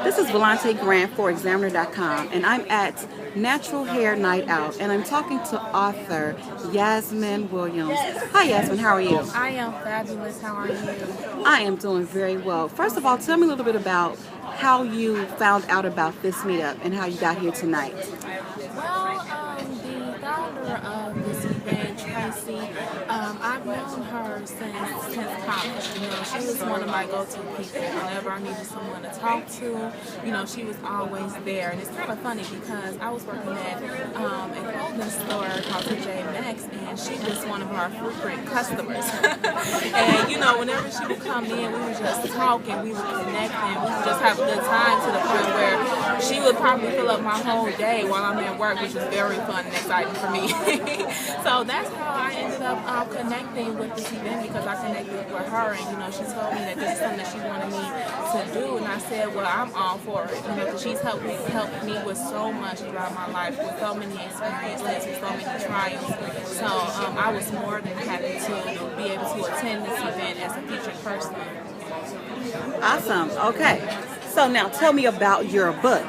This is Volante Grant for Examiner.com, and I'm at Natural Hair Night Out, and I'm talking to author Yasmine Williams. Hi Yasmine, how are you? I am fabulous. How are you? I am doing very well. First of all, tell me a little bit about how you found out about this meetup and how you got here tonight. Well, the founder of this event, Tracy, I've known her since college. You know, she was one of my go-to people. Whenever I needed someone to talk to, you know, she was always there. And it's kind of funny because I was working at a clothing store called TJ Maxx, and she was one of our frequent customers. And you know, whenever she would come in, we would just talk and we would connect and we would just have a good time to the point where she would probably fill up my whole day while I'm at work, which was very fun and exciting for me. So that's how I ended up connecting with this event, because I connected with her, and you know, she told me that this is something that she wanted me to do, and I said, well, I'm all for it, you know, because she's helped me with so much throughout my life, with so many experiences, with so many trials. So I was more than happy to be able to attend this event as a featured person. Awesome. Okay. So now tell me about your book.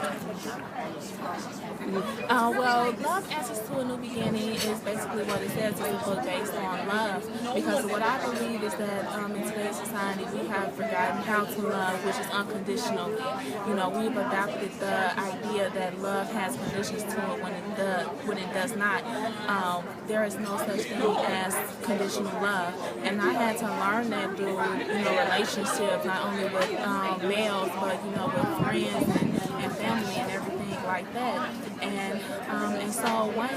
Well, Love Answers to a New Beginning is basically what it says. It's a book based on love, because what I believe is that in today's society we have forgotten how to love, which is unconditionally. You know, we've adopted the idea that love has conditions to it when it does not. There is no such thing as conditional love, and I had to learn that through relationships, not only with males, but with friends and family and everything like that. And so one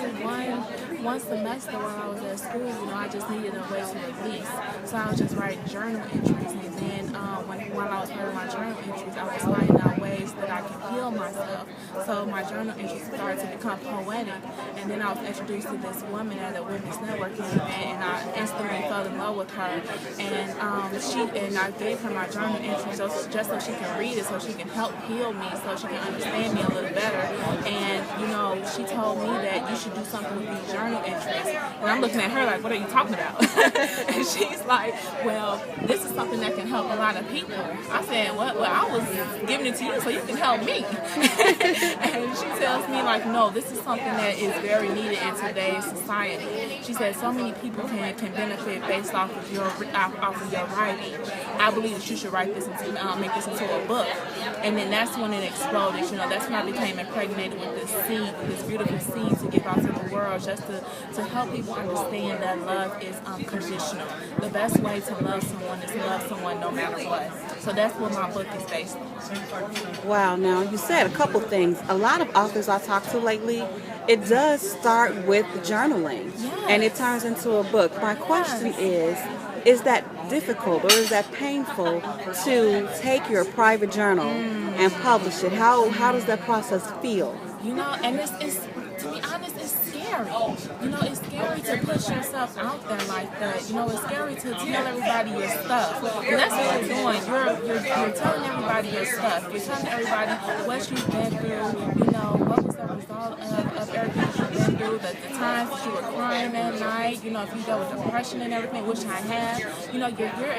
semester while I was at school, I just needed a way to release. So I was just writing journal entries, and then while I was writing my journal entries, I was finding out ways that I could heal myself. So my journal entries started to become poetic, and then I was introduced to this woman at a women's networking event, and I instantly fell in love with her. And I gave her my journal entries just so she can read it, so she can help heal me, so she can understand me a little better. And she told me that you should do something with these journal entries. And I'm looking at her like, what are you talking about? And she's like, well, this is something that can help a lot of people. I said, what? Well, I was giving it to you so you can help me. And she tells me like, no, this is something that is very needed in today's society. She said so many people can benefit based off of your writing. I believe that you should write this into make this into a book. And then that's when it exploded. That's when I became impregnated with this seed, this beautiful seed to give out to the world, just to help people understand that love is unconditional. The best way to love someone is to love someone no matter what. So that's what my book is based on. Wow, now you said a couple things. A lot of authors I talked to lately, it does start with journaling, and it turns into a book. My question is that difficult or is that painful to take your private journal and publish it? How does that process feel? And it's to be honest, it's scary. It's scary to push yourself out there like that. It's scary to tell everybody your stuff. And that's what you're doing. You're telling everybody your stuff. You're telling everybody what you've been through, what was the result of everything you've been through, the times that you were crying at night, if you dealt with depression and everything, which I have. You're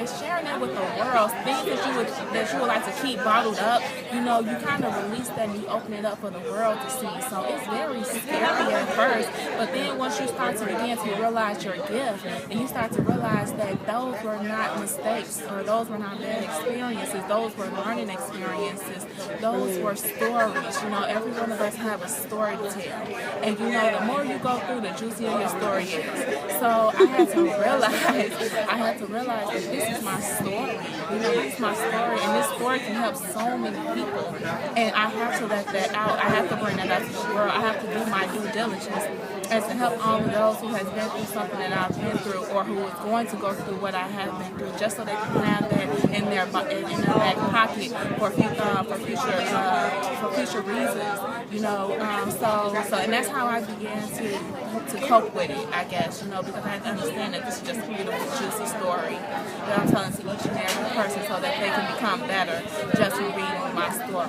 sharing that with the world. Things that you would like to keep bottled up, you kind of release that and you open it up for the world to see. So it's very scary at first, but then once you start to begin to realize your gift, and you start to realize that those were not mistakes, or those were not bad experiences, those were learning experiences, those were stories. Every one of us have a story to tell, and the more you go through, the juicier your story is. So I had to realize that this is my story. This is my story, and this story can help so many people, and I have to let that out. I have to bring that out to the world. I have to do my due diligence and to help all of those who has been through something that I've been through, or who is going to go through what I have been through, just so they can have that in their back pocket for future reasons. So and that's how I began to cope with it, I guess. Because I had to understand that this is just a beautiful, juicy story that I'm telling to each and every person, so that they can become better just from reading my story.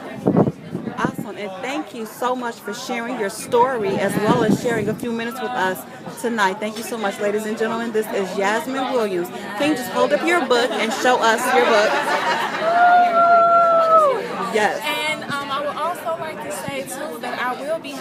Awesome, and thank you so much for sharing your story as well as sharing a few minutes with us tonight. Thank you so much, ladies and gentlemen. This is Yasmine Williams. Can you just hold up your book and show us your book? Yes. And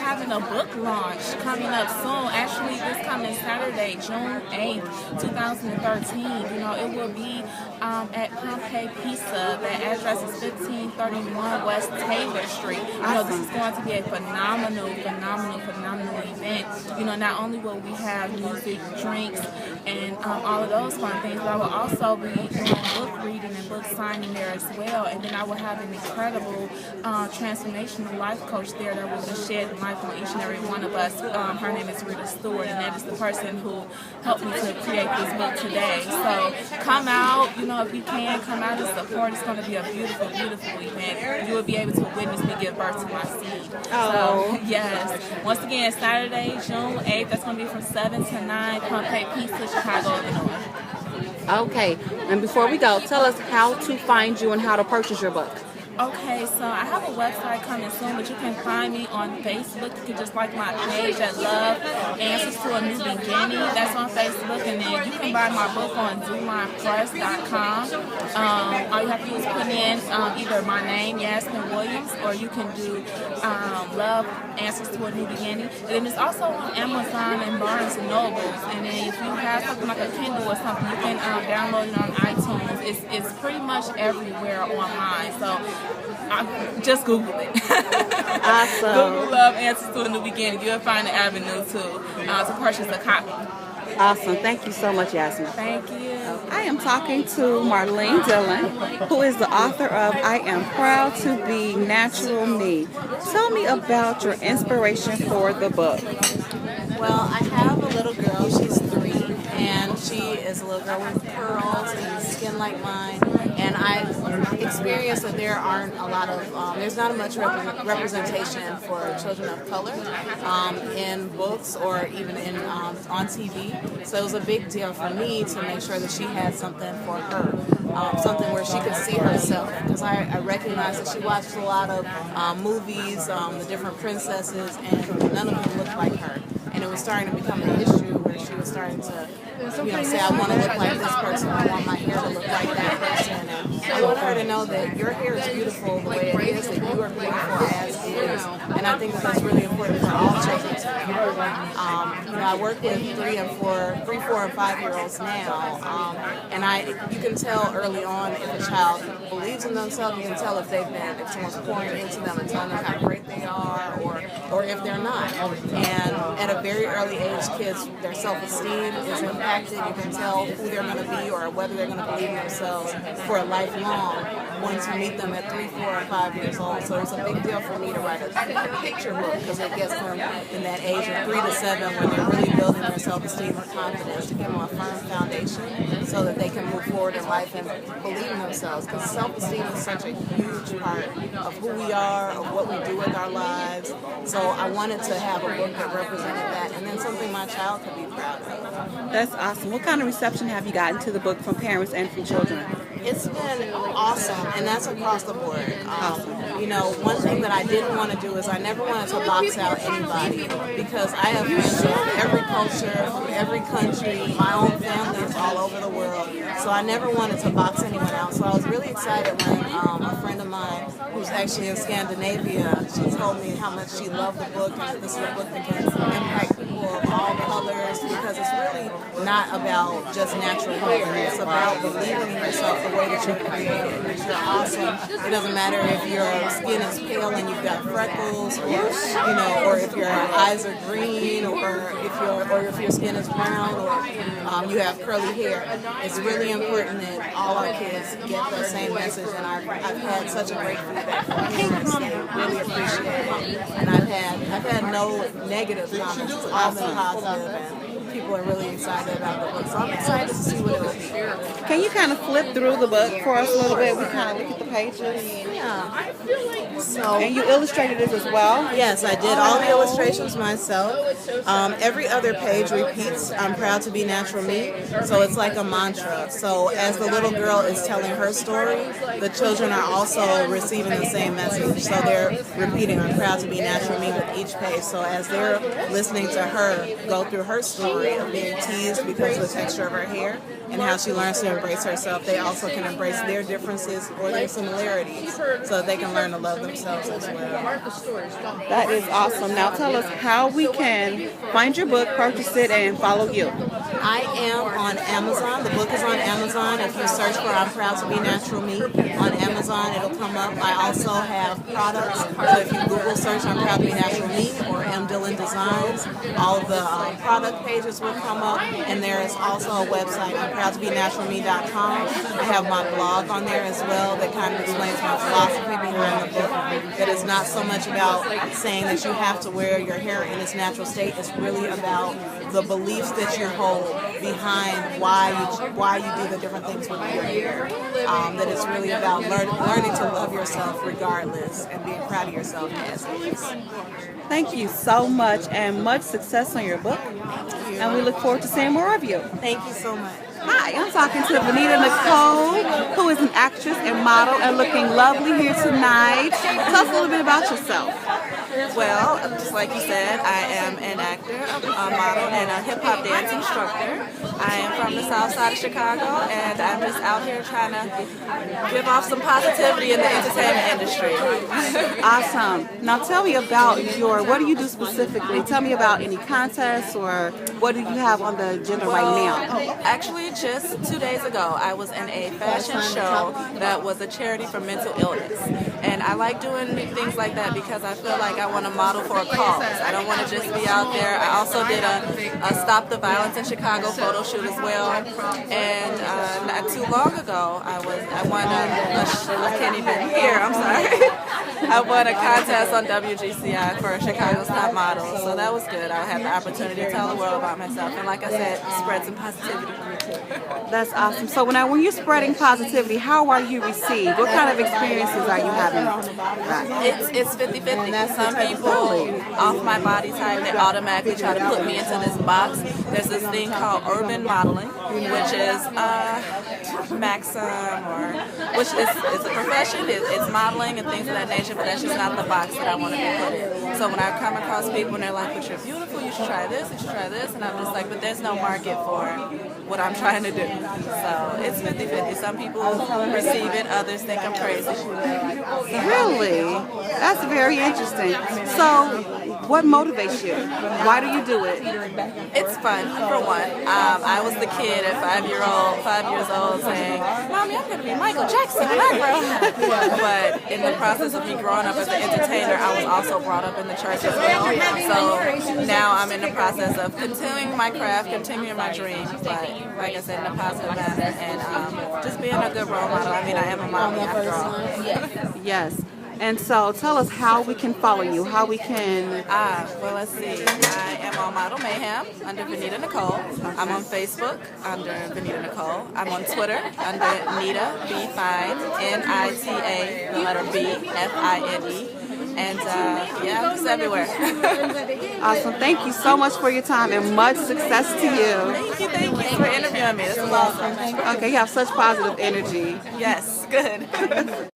having a book launch coming up soon. Actually, this coming Saturday, June 8th, 2013. You know, it will be at Pompeii Pizza. The address is 1531 West Taylor Street. You know, this is going to be a phenomenal event. You know, not only will we have music, drinks, and all of those fun things, but I will also be doing book reading and book signing there as well. And then I will have an incredible transformational life coach there that will be shedding life on each and every one of us. Her name is Rita Stewart, and that is the person who helped me to create this book today. So come out, you know, if you can, come out and support. It's going to be a beautiful event. You will be able to witness me give birth to my seed. So, yes. Once again, Saturday, June 8th, that's going to be from 7 to 9, Pompeii Pizza, Chicago, Illinois. Okay, and before we go, tell us how to find you and how to purchase your book. Okay, so I have a website coming soon, but you can find me on Facebook. You can just like my page at Love Answers to a New Beginning. That's on Facebook, and then you can buy my book on DillonPress.com. All you have to do is put in either my name, Yasmine Williams, or you can do Love Answers to a New Beginning. And then it's also on Amazon and Barnes and Nobles. And then if you have something like a Kindle or something, you can download it on iTunes. It's pretty much everywhere online. So just Google it. Awesome. Google Love Answers to a New Beginning. You'll find the avenue to purchase a copy. Awesome. Thank you so much, Yasmine. Thank you. I am talking to Marlene Dillon, who is the author of I Am Proud to Be Natural Me. Tell me about your inspiration for the book. Well, I have a little girl. She's 3, and she is a little girl with curls and skin like mine. And I experienced that there aren't a lot of, there's not much representation for children of color in books or even in on TV. So it was a big deal for me to make sure that she had something for her, something where she could see herself. Because I recognized that she watched a lot of movies, the different princesses, and none of them looked like her. And it was starting to become an issue where she was starting to, say, I want to look like this person, I want my hair to look like that person. And I want her to know that your hair is beautiful the way it is, that you are beautiful as is. And I think that that's really important for all children to know. I work with 3, 4, and 5-year-olds now, and you can tell early on if a child believes in themselves. You can tell if someone's pouring into them and telling them how great they are, or if they're not. And at a very early age, kids, their self-esteem is impacted. You can tell who they're going to be or whether they're going to believe in themselves for a lifelong once you meet them at 3, 4, and 5 years old. So it's a big deal for me to write a picture book because it gets them in that age of 3 to 7 when they're really building their self-esteem or confidence, to give them a firm foundation so that they can move forward in life and believe in themselves. Because self-esteem is such a huge part of who we are, of what we do with our lives. So I wanted to have a book that represented that, and then something my child could be proud of. That's awesome. What kind of reception have you gotten to the book from parents and from children? It's been awesome, and that's across the board. One thing that I didn't want to do is I never wanted to box out anybody, because I have friends from every culture, from every country. My own family is all over the world, so I never wanted to box anyone out. So I was really excited when a friend of mine who's actually in Scandinavia, she told me how much she loved the book, and that this is a book that can impact people of all colors, because it's really not about just natural hair. It's about believing in yourself the way that you're created, that you're awesome. It doesn't matter if your skin is pale and you've got freckles, or if your eyes are green, or if your skin is brown, or you have curly hair. It's really important that all our kids get the same message, and I've had such a great feedback from parents. They really appreciate it, and I've had no negative comments. It's all been positive, and people are really excited about the book. So I'm excited to see what it will be. Can you kind of flip through the book for us a little bit? We kind of look at the pages. Yeah. And you illustrated it as well? Yes, I did all the illustrations myself. Every other page repeats, I'm proud to be natural me. So it's like a mantra. So as the little girl is telling her story, the children are also receiving the same message. So they're repeating, I'm proud to be natural me with each page. So as they're listening to her go through her story, story of being teased because of the texture of her hair and how she learns to embrace herself. They also can embrace their differences or their similarities so that they can learn to love themselves as well. That is awesome. Now tell us how we can find your book, purchase it, and follow you. I am on Amazon. The book is on Amazon. If you search for I'm Proud to Be Natural Me on Amazon, it'll come up. I also have products. So if you Google search I'm Proud to Be Natural Me or M. Dillon Designs, all of the product pages will come up. And there is also a website, I'm proud to be naturalme.com. I have my blog on there as well that kind of explains my philosophy behind the book. That is not so much about saying that you have to wear your hair in its natural state. It's really about the beliefs that you hold behind why you do the different things with your hair. That it's really about learning to love yourself regardless and being proud of yourself as is. Thank you so much, and much success on your book. And we look forward to seeing more of you. Thank you so much. Hi, I'm talking to Vanita Nicole, who is an actress and model and looking lovely here tonight. Tell us a little bit about yourself. Well, just like you said, I am an actor, a model, and a hip-hop dance instructor. I am from the south side of Chicago, and I'm just out here trying to give off some positivity in the entertainment industry. Awesome. Now tell me about what do you do specifically? Tell me about any contests or what do you have on the agenda right now? Actually, just 2 days ago, I was in a fashion show that was a charity for mental illness. And I like doing things like that because I feel like I want to model for a cause. I don't want to just be out there. I also did a Stop the Violence in Chicago photo shoot as well. And not too long ago, I won I can't even hear, I'm sorry. I won a contest on WGCI for Chicago's Top Model. So that was good. I had the opportunity to tell the world about myself. And like I said, spread some positivity for me too. That's awesome. So when you're spreading positivity, how are you received? What kind of experiences are you having? It's 50-50. Some people off my body type, they automatically try to put me into this box. There's this thing called urban modeling, which is which is a profession. It's modeling and things of that nature, but that's just not the box that I want to be put in. So when I come across people and they're like, but you're beautiful, you should try this, you should try this, and I'm just like, but there's no market for what I'm trying to do. So it's 50-50. Some people receive it, others think I'm crazy. Really? That's very interesting. So what motivates you? Why do you do it? It's fun, for one. I was the kid at 5 years old saying, Mommy, I'm going to be Michael Jackson when I grow up. But in the process of me growing up as an entertainer, I was also brought up in the church as well. So now I'm in the process of continuing my craft, continuing my dream, but like I said, in a positive manner, and just being a good role model. I mean, I am a mommy after all. Yes. And so tell us how we can follow you, how we can... Well, let's see. I am on Model Mayhem under Vanita Nicole. I'm on Facebook under Vanita Nicole. I'm on Twitter under Nita B Fine, Nita, the letter B, Fine. And yeah, I'm just everywhere. Awesome. Thank you so much for your time and much success to you. Thank you for interviewing me. This is awesome. Okay, you have such positive energy. Yes, good.